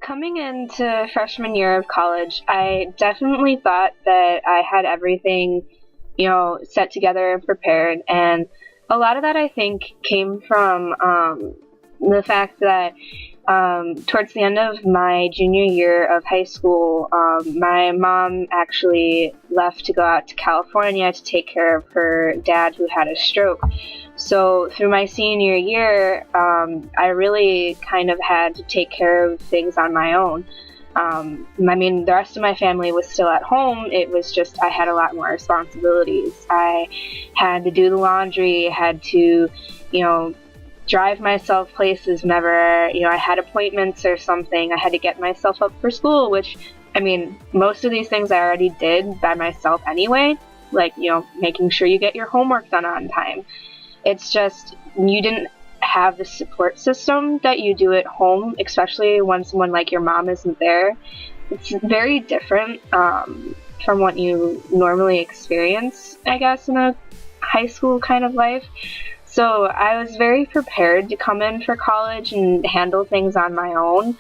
Coming into freshman year of college, I definitely thought that I had everything, set together and prepared. And a lot of that, I think, came from the fact that towards the end of my junior year of high school, my mom actually left to go out to California to take care of her dad who had a stroke. So through my senior year, I really kind of had to take care of things on my own. The rest of my family was still at home. It was just I had a lot more responsibilities. I had to do the laundry, had to, drive myself places whenever, I had appointments or something. I had to get myself up for school, which, most of these things I already did by myself anyway, like, making sure you get your homework done on time. It's just you didn't have the support system that you do at home, especially when someone like your mom isn't there. It's very different from what you normally experience, I guess, in a high school kind of life. So I was very prepared to come in for college and handle things on my own.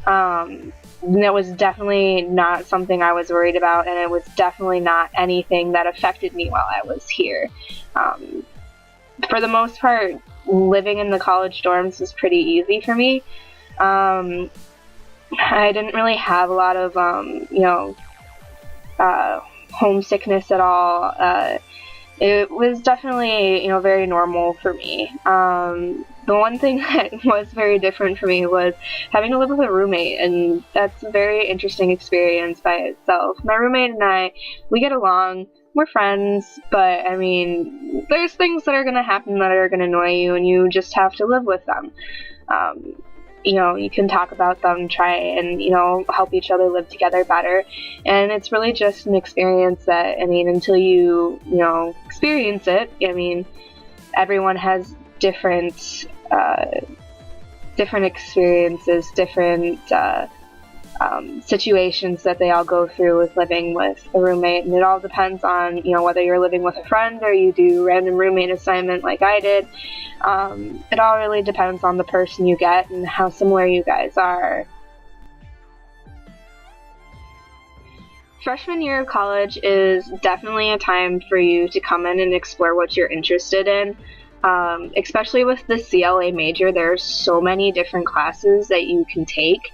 That was definitely not something I was worried about, and it was definitely not anything that affected me while I was here. For the most part, living in the college dorms was pretty easy for me. I didn't really have a lot of, homesickness at all. It was definitely, very normal for me. The one thing that was very different for me was having to live with a roommate, and that's a very interesting experience by itself. My roommate and I, we get along. We're friends, but there's things that are going to happen that are going to annoy you, and you just have to live with them. You can talk about them, try and, help each other live together better. And it's really just an experience that, until you, experience it, everyone has different experiences, different situations that they all go through with living with a roommate, and it all depends on whether you're living with a friend or you do random roommate assignment like I did. It all really depends on the person you get and how similar you guys are. Freshman year of college is definitely a time for you to come in and explore what you're interested in. Especially with the CLA major, there's so many different classes that you can take.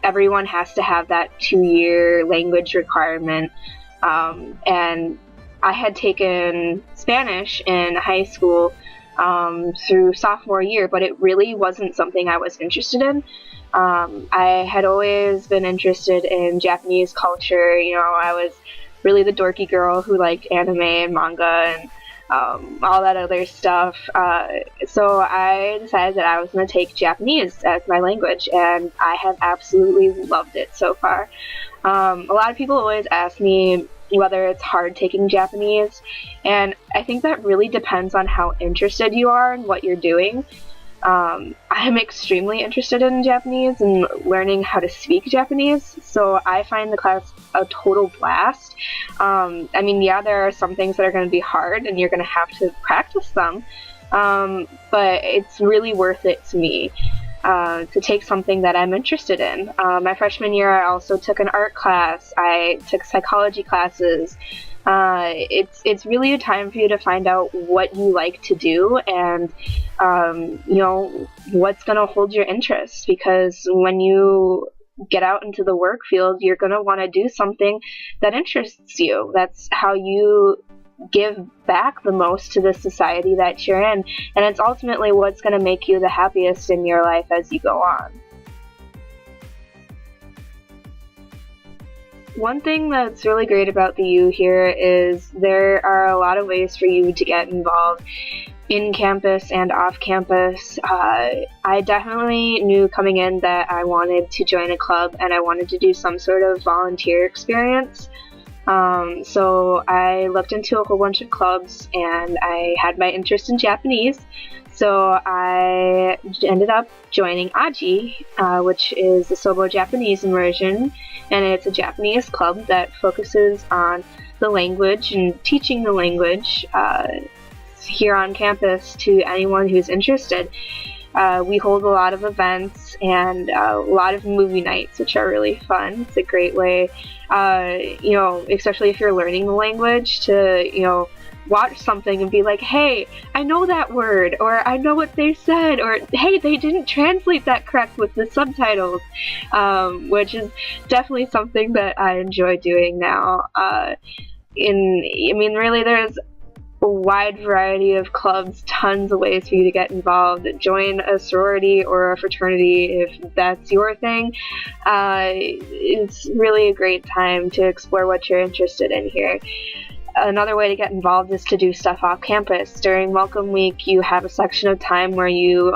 Everyone has to have that 2-year language requirement, and I had taken Spanish in high school through sophomore year, but it really wasn't something I was interested in. I had always been interested in Japanese culture. I was really the dorky girl who liked anime and manga and all that other stuff. So I decided that I was going to take Japanese as my language, and I have absolutely loved it so far. A lot of people always ask me whether it's hard taking Japanese, and I think that really depends on how interested you are in what you're doing. I'm extremely interested in Japanese and learning how to speak Japanese, so I find the class a total blast. There are some things that are going to be hard and you're going to have to practice them, but it's really worth it to me to take something that I'm interested in. My freshman year, I also took an art class. I took psychology classes. It's really a time for you to find out what you like to do and, what's going to hold your interest, because when you get out into the work field, you're going to want to do something that interests you. That's how you give back the most to the society that you're in, and it's ultimately what's going to make you the happiest in your life as you go on. One thing that's really great about the U here is there are a lot of ways for you to get involved in campus and off campus. I definitely knew coming in that I wanted to join a club and I wanted to do some sort of volunteer experience. So I looked into a whole bunch of clubs and I had my interest in Japanese. So I ended up joining Aji, which is the Sobo Japanese immersion, and it's a Japanese club that focuses on the language and teaching the language here on campus to anyone who's interested. We hold a lot of events and a lot of movie nights, which are really fun. It's a great way, especially if you're learning the language, to, watch something and be like, hey, I know that word, or I know what they said, or hey, they didn't translate that correct with the subtitles, which is definitely something that I enjoy doing now. Really, there's a wide variety of clubs, tons of ways for you to get involved. Join a sorority or a fraternity if that's your thing. It's really a great time to explore what you're interested in here. Another way to get involved is to do stuff off campus. During Welcome Week, you have a section of time where you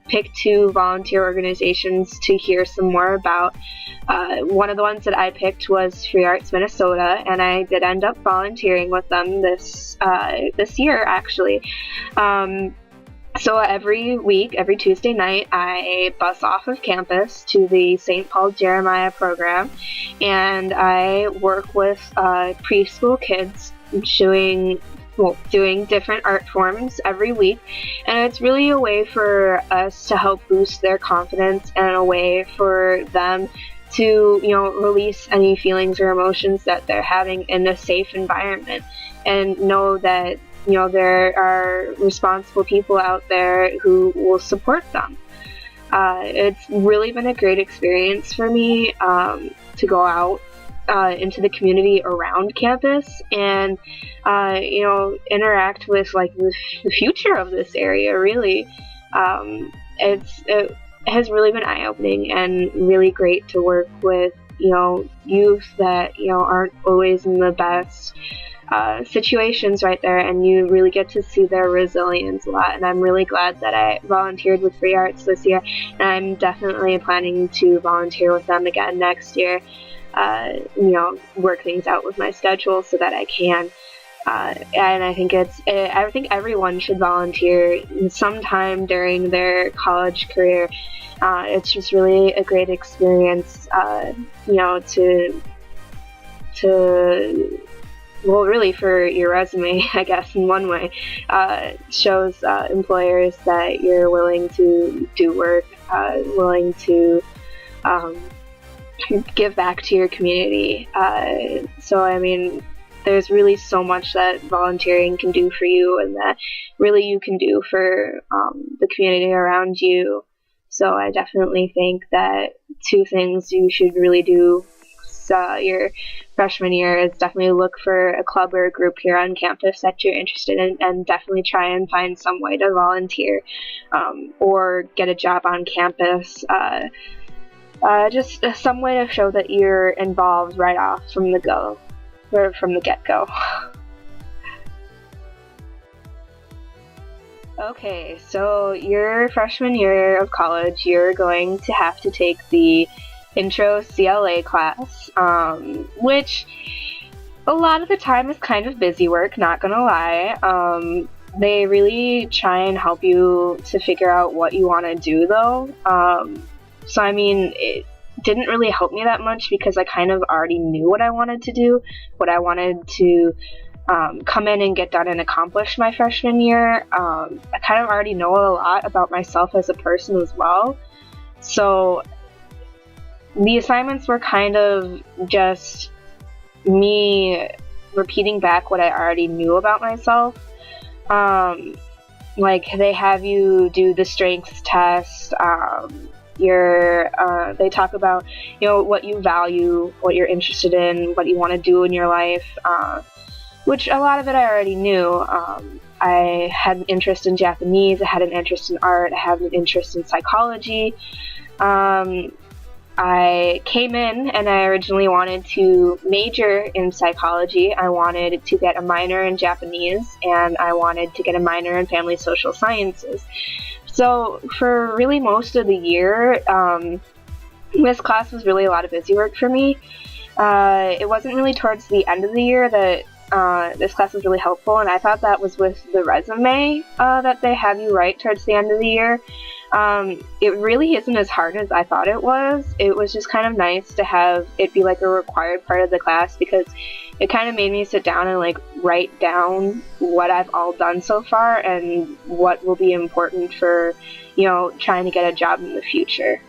pick 2 volunteer organizations to hear some more about. One of the ones that I picked was Free Arts Minnesota, and I did end up volunteering with them this year, actually. So every week, every Tuesday night, I bus off of campus to the St. Paul Jeremiah program, and I work with preschool kids doing different art forms every week, and it's really a way for us to help boost their confidence and a way for them to, release any feelings or emotions that they're having in a safe environment, and know that there are responsible people out there who will support them. It's really been a great experience for me to go out into the community around campus and, interact with the future of this area, really. It has really been eye-opening and really great to work with, youth that, aren't always in the best situations right there, and you really get to see their resilience a lot. And I'm really glad that I volunteered with Free Arts this year, and I'm definitely planning to volunteer with them again next year. Work things out with my schedule so that I can. And I think I think everyone should volunteer sometime during their college career. It's just really a great experience, really for your resume, I guess, in one way. Shows employers that you're willing to do work, willing to give back to your community. There's really so much that volunteering can do for you, and that really you can do for the community around you. So I definitely think that 2 things you should really do your freshman year is definitely look for a club or a group here on campus that you're interested in, and definitely try and find some way to volunteer or get a job on campus. Just some way to show that you're involved right off from the get-go. Okay, so your freshman year of college, you're going to have to take the Intro CLA class, which a lot of the time is kind of busy work, not gonna lie. They really try and help you to figure out what you want to do, though. It didn't really help me that much because I kind of already knew what I wanted to do, what I wanted to come in and get done and accomplish my freshman year. I kind of already know a lot about myself as a person as well. So the assignments were kind of just me repeating back what I already knew about myself. They have you do the strengths test. They talk about, what you value, what you're interested in, what you want to do in your life, which a lot of it I already knew. I had an interest in Japanese, I had an interest in art, I had an interest in psychology. I came in and I originally wanted to major in psychology. I wanted to get a minor in Japanese, and I wanted to get a minor in family social sciences. So for really most of the year, this class was really a lot of busy work for me. It wasn't really towards the end of the year that this class was really helpful, and I thought that was with the resume that they have you write towards the end of the year. It really isn't as hard as I thought it was. It was just kind of nice to have it be like a required part of the class, because it kind of made me sit down and like write down what I've all done so far and what will be important for, trying to get a job in the future.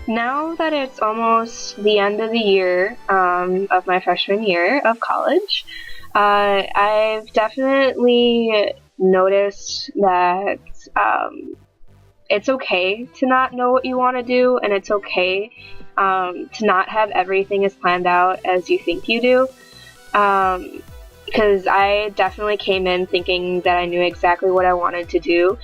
Now that it's almost the end of the year of my freshman year of college, I've definitely noticed that it's okay to not know what you want to do, and it's okay to not have everything as planned out as you think you do. Because I definitely came in thinking that I knew exactly what I wanted to do.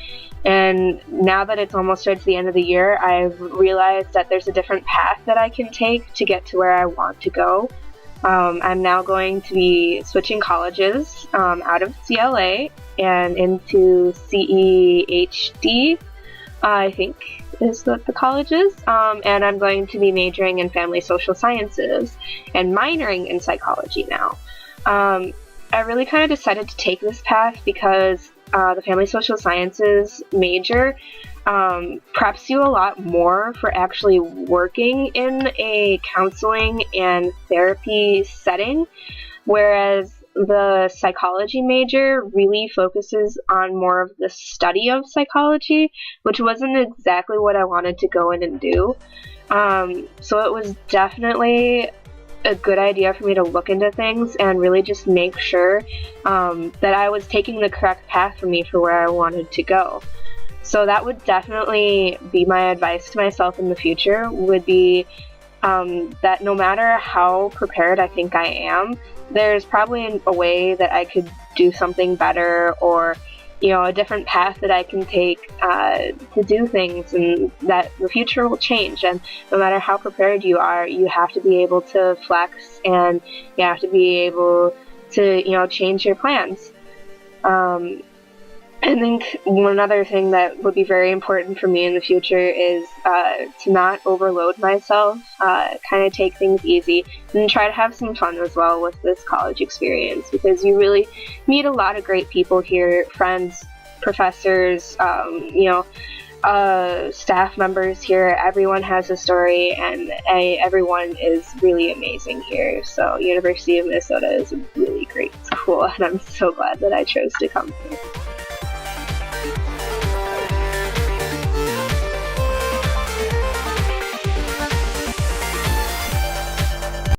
And now that it's almost towards the end of the year, I've realized that there's a different path that I can take to get to where I want to go. I'm now going to be switching colleges out of CLA and into CEHD, I think is what the college is. And I'm going to be majoring in family social sciences and minoring in psychology now. I really kind of decided to take this path because the family social sciences major preps you a lot more for actually working in a counseling and therapy setting, whereas the psychology major really focuses on more of the study of psychology, which wasn't exactly what I wanted to go in and do. So it was definitely a good idea for me to look into things and really just make sure that I was taking the correct path for me for where I wanted to go. So that would definitely be my advice to myself in the future, would be that no matter how prepared I think I am, there's probably a way that I could do something better, or a different path that I can take to do things, and that the future will change. And no matter how prepared you are, you have to be able to flex, and you have to be able to change your plans. I think one other thing that would be very important for me in the future is to not overload myself, kind of take things easy, and try to have some fun as well with this college experience, because you really meet a lot of great people here, friends, professors, staff members here. Everyone has a story, and everyone is really amazing here. So University of Minnesota is a really great school, and I'm so glad that I chose to come here.